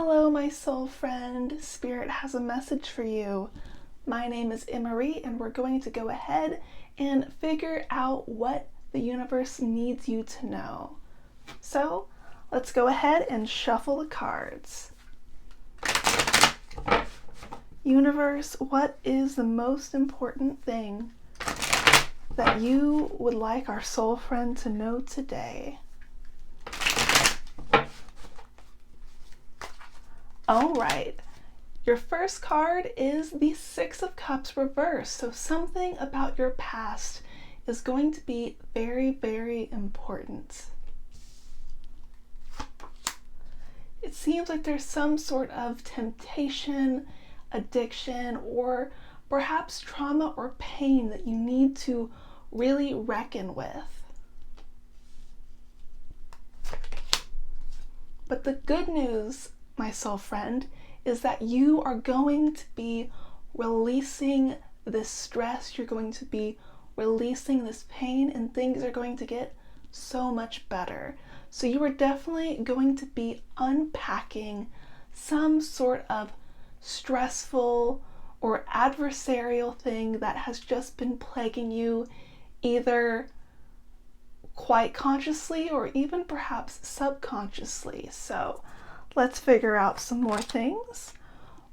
Hello, my soul friend. Spirit has a message for you. My name is Emmarie, and we're going to go ahead and figure out what the universe needs you to know. So, let's go ahead and shuffle the cards. Universe, what is the most important thing that you would like our soul friend to know today? All right, your first card is the Six of Cups reversed. So something about your past is going to be very, very important. It seems like there's some sort of temptation, addiction, or perhaps trauma or pain that you need to really reckon with. But the good news, my soul friend, is that you are going to be releasing this stress, you're going to be releasing this pain, and things are going to get so much better. So you are definitely going to be unpacking some sort of stressful or adversarial thing that has just been plaguing you, either quite consciously or even perhaps subconsciously. So let's figure out some more things.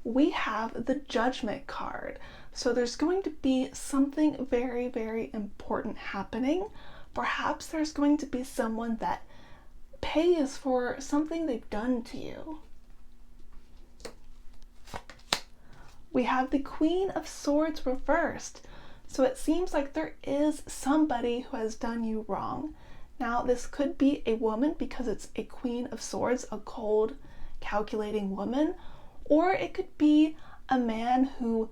We have the Judgment card. So there's going to be something very, very important happening. Perhaps there's going to be someone that pays for something they've done to you. We have the Queen of Swords reversed. So it seems like there is somebody who has done you wrong. Now, this could be a woman because it's a Queen of Swords, a cold, calculating woman, or it could be a man who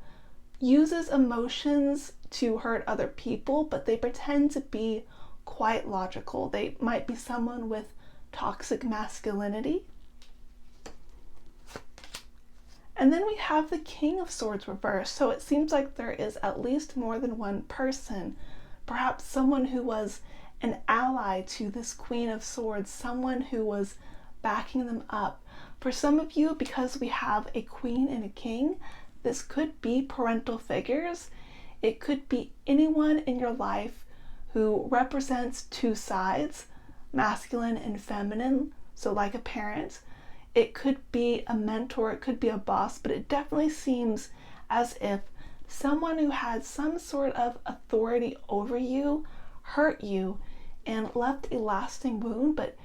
uses emotions to hurt other people, but they pretend to be quite logical. They might be someone with toxic masculinity. And then we have the King of Swords reversed. So it seems like there is at least more than one person, perhaps someone who was an ally to this Queen of Swords, someone who was backing them up. For some of you, because we have a queen and a king, this could be parental figures. It could be anyone in your life who represents two sides, masculine and feminine, so like a parent. It could be a mentor, it could be a boss, but it definitely seems as if someone who had some sort of authority over you hurt you and left a lasting wound, but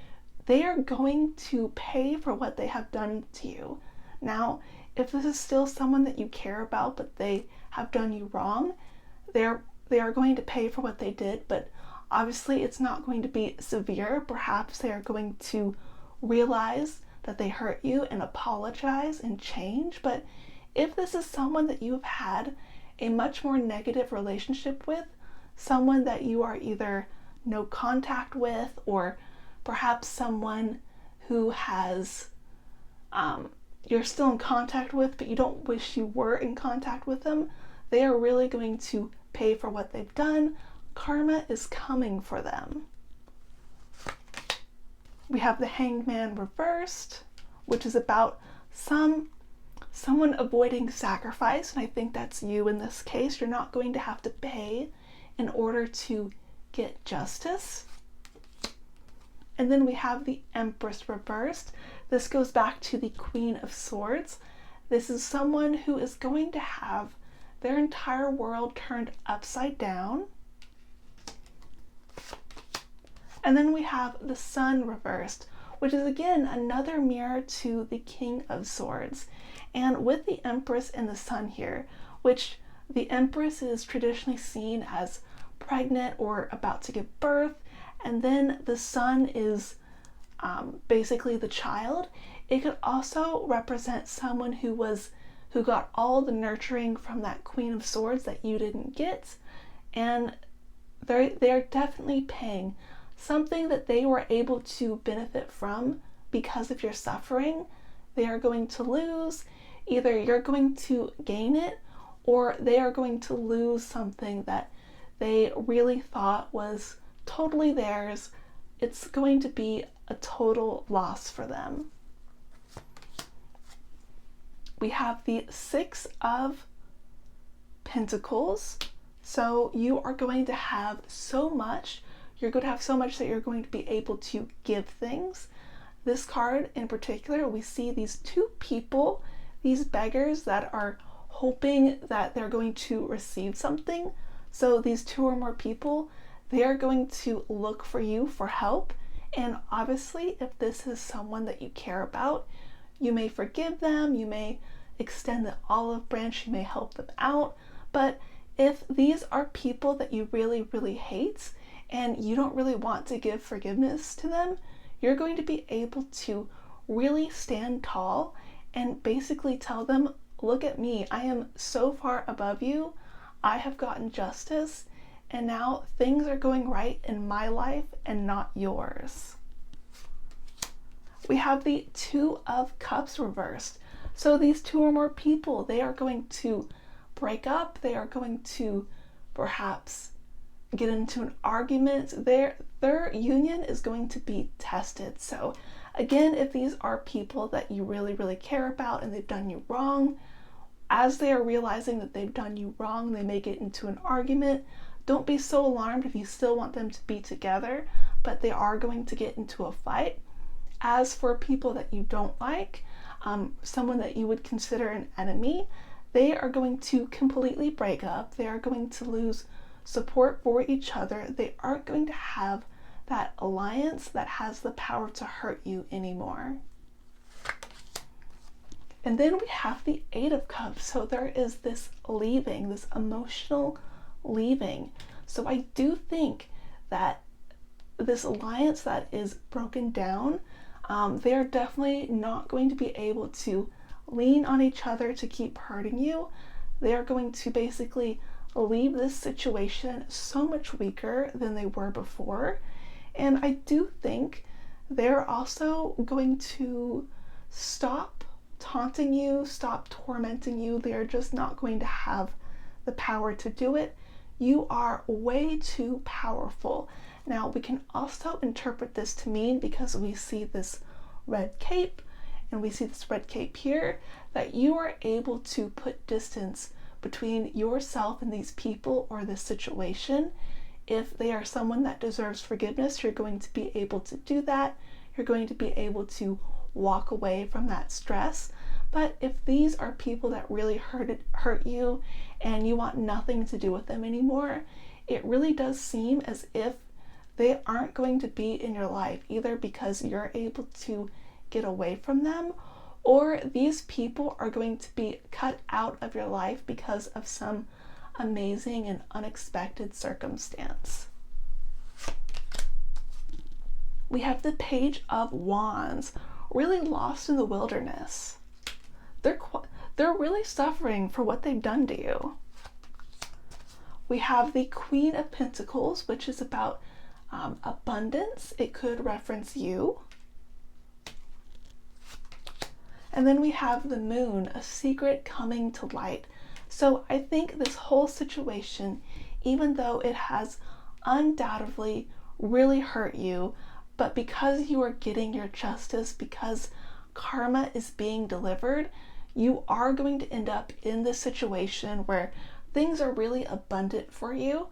they are going to pay for what they have done to you. Now, if this is still someone that you care about, but they have done you wrong, they are going to pay for what they did, but obviously it's not going to be severe. Perhaps they are going to realize that they hurt you and apologize and change. But if this is someone that you have had a much more negative relationship with, someone that you are either no contact with, or perhaps someone who has you're still in contact with, but you don't wish you were in contact with them, they are really going to pay for what they've done. Karma is coming for them. We have the Hanged Man reversed, which is about someone avoiding sacrifice, and I think that's you in this case. You're not going to have to pay in order to get justice. And then we have the Empress reversed. This goes back to the Queen of Swords. This is someone who is going to have their entire world turned upside down. And then we have the Sun reversed, which is again another mirror to the King of Swords. And with the Empress and the Sun here, which the Empress is traditionally seen as pregnant or about to give birth, and then the Sun is basically the child. It could also represent someone who got all the nurturing from that Queen of Swords that you didn't get, and they're definitely paying something that they were able to benefit from because of your suffering. They are going to lose. Either you're going to gain it, or they are going to lose something that they really thought was totally theirs. It's going to be a total loss for them. We have the Six of Pentacles. So you are going to have so much. You're going to have so much that you're going to be able to give things. This card in particular, we see these two people, these beggars that are hoping that they're going to receive something. So these two or more people, they are going to look for you for help. And obviously, if this is someone that you care about, you may forgive them, you may extend the olive branch, you may help them out. But if these are people that you really, really hate and you don't really want to give forgiveness to them, you're going to be able to really stand tall and basically tell them, look at me, I am so far above you, I have gotten justice, and now things are going right in my life and not yours. We have the Two of Cups reversed. So these two or more people, they are going to break up, they are going to perhaps get into an argument. Their union is going to be tested. So again, if these are people that you really, really care about and they've done you wrong, as they are realizing that they've done you wrong, they may get into an argument. Don't be so alarmed if you still want them to be together, but they are going to get into a fight. As for people that you don't like, someone that you would consider an enemy, they are going to completely break up. They are going to lose support for each other. They aren't going to have that alliance that has the power to hurt you anymore. And then we have the Eight of Cups. So there is this leaving, this emotional leaving. So I do think that this alliance that is broken down, they're definitely not going to be able to lean on each other to keep hurting you. They are going to basically leave this situation so much weaker than they were before. And I do think they're also going to stop taunting you, stop tormenting you. They're just not going to have the power to do it. You are way too powerful. Now, we can also interpret this to mean, because we see this red cape and we see this red cape here, that you are able to put distance between yourself and these people or this situation. If they are someone that deserves forgiveness, you're going to be able to do that. You're going to be able to walk away from that stress. But if these are people that really hurt you and you want nothing to do with them anymore, it really does seem as if they aren't going to be in your life, either because you're able to get away from them, or these people are going to be cut out of your life because of some amazing and unexpected circumstance. We have the Page of Wands, really lost in the wilderness. They're really suffering for what they've done to you. We have the Queen of Pentacles, which is about abundance. It could reference you. And then we have the Moon, a secret coming to light. So I think this whole situation, even though it has undoubtedly really hurt you, but because you are getting your justice, because karma is being delivered, you are going to end up in this situation where things are really abundant for you.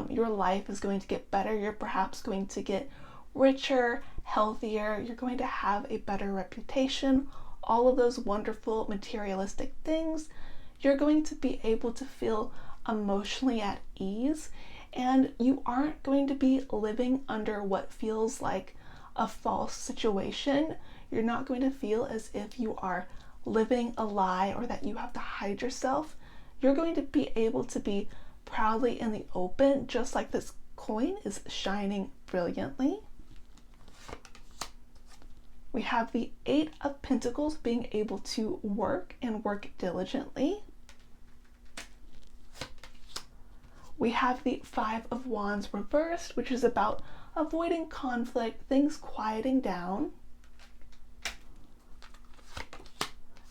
Your life is going to get better. You're perhaps going to get richer, healthier. You're going to have a better reputation. All of those wonderful materialistic things. You're going to be able to feel emotionally at ease, and you aren't going to be living under what feels like a false situation. You're not going to feel as if you are living a lie or that you have to hide yourself. You're going to be able to be proudly in the open, just like this coin is shining brilliantly. We have the Eight of Pentacles, being able to work and work diligently. We have the Five of Wands reversed, which is about avoiding conflict, things quieting down.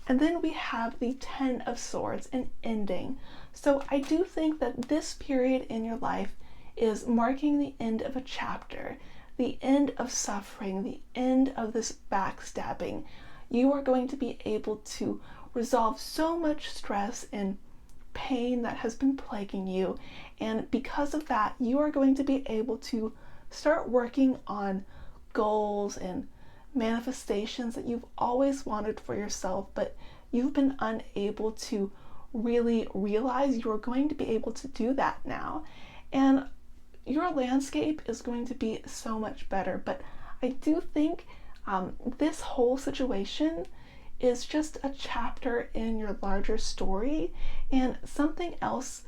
And then we have the Ten of Swords, an ending. So I do think that this period in your life is marking the end of a chapter, the end of suffering, the end of this backstabbing. You are going to be able to resolve so much stress and pain that has been plaguing you. And because of that, you are going to be able to start working on goals and manifestations that you've always wanted for yourself, but you've been unable to really realize. You are going to be able to do that now. And your landscape is going to be so much better. But I do think this whole situation is just a chapter in your larger story, and something else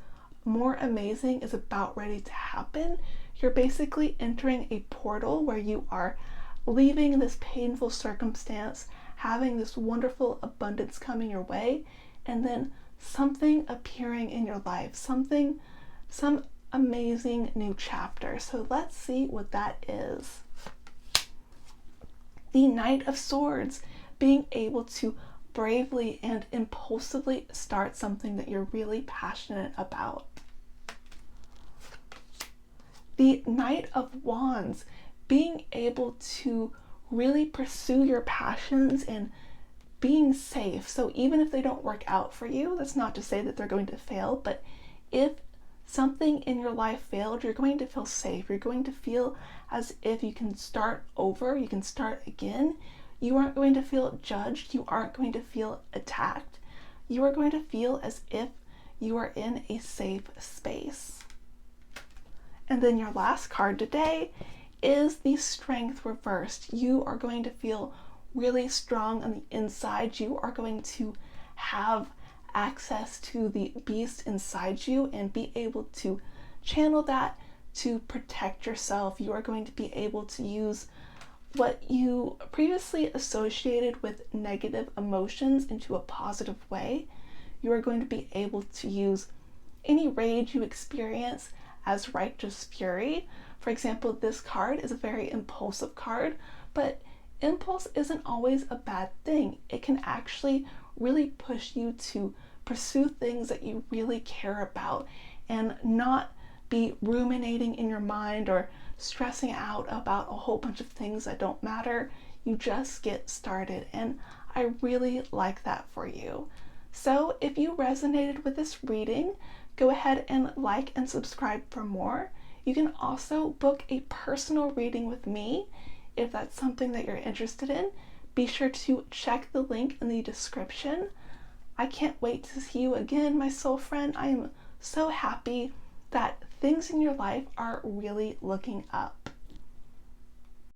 more amazing is about ready to happen. You're basically entering a portal where you are leaving this painful circumstance, having this wonderful abundance coming your way, and then something appearing in your life, some amazing new chapter. So let's see what that is. The Knight of Swords, being able to bravely and impulsively start something that you're really passionate about. The Knight of Wands, being able to really pursue your passions and being safe. So even if they don't work out for you, that's not to say that they're going to fail, but if something in your life failed, you're going to feel safe. You're going to feel as if you can start over, you can start again. You aren't going to feel judged. You aren't going to feel attacked. You are going to feel as if you are in a safe space. And then your last card today is the Strength reversed. You are going to feel really strong on the inside. You are going to have access to the beast inside you and be able to channel that to protect yourself. You are going to be able to use what you previously associated with negative emotions into a positive way. You are going to be able to use any rage you experience as righteous fury. For example, this card is a very impulsive card, but impulse isn't always a bad thing. It can actually really push you to pursue things that you really care about and not be ruminating in your mind or stressing out about a whole bunch of things that don't matter. You just get started, and I really like that for you. So if you resonated with this reading, go ahead and like and subscribe for more. You can also book a personal reading with me if that's something that you're interested in. Be sure to check the link in the description. I can't wait to see you again, my soul friend. I am so happy that things in your life are really looking up.